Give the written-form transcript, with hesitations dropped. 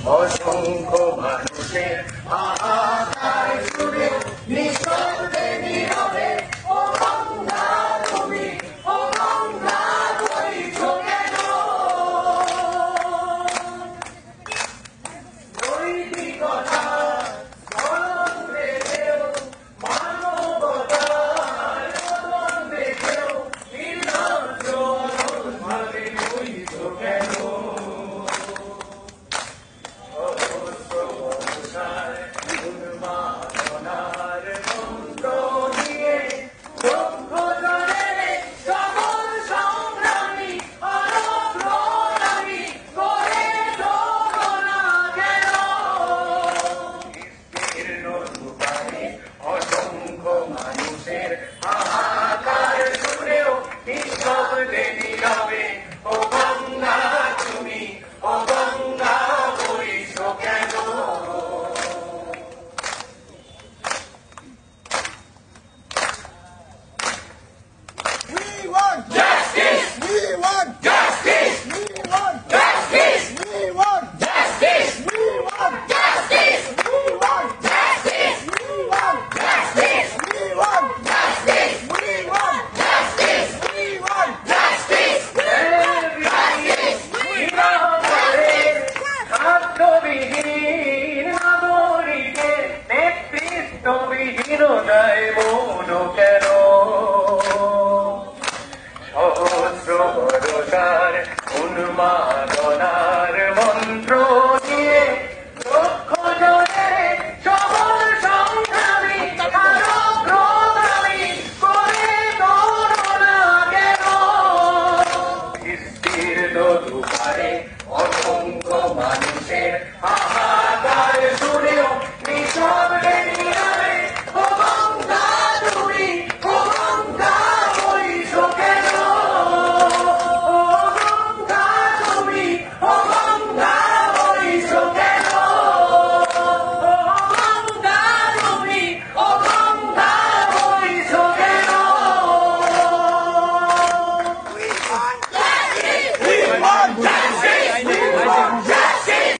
অসংখ্য মানুষের হাহাকার শুনে নিঃশব্দে নীরবে ও গঙ্গা তুমি ও গঙ্গা বইছ কেন নৈতিকতা স্মরণ রেখেও মানবতার বদন রেখেও নির্লজ্জ ভাবে বইছ কেন উন্মাদনার মন্ত্র দিয়ে যোগ্য জনের সকল সংগ্রামী অনগ্রগামী করে তোলো না কেন বিস্তীর্ণ দুপারে অসংখ্য মানুষের হাহাকার শুনেও নিঃশব্দে নীরবে ও গঙ্গা তুমি ও গঙ্গা বইছ কেন We want justice. We want justice. We want justice. We want justice. We want justice. We want justice. We want justice. We want justice. We want justice. We want justice. খাদ্যবিহীন নাগরিকের নেতৃত্ববিহীনতায় মৌন কেন সহস্র ভরসার উন্মাদনার মন্ত্র দিয়ে লক্ষ জনের সকল সংগ্রামী অগ্রগামী করে তোলো না কেন বিস্তীর্ণ দুপারে অসংখ্য মানুষের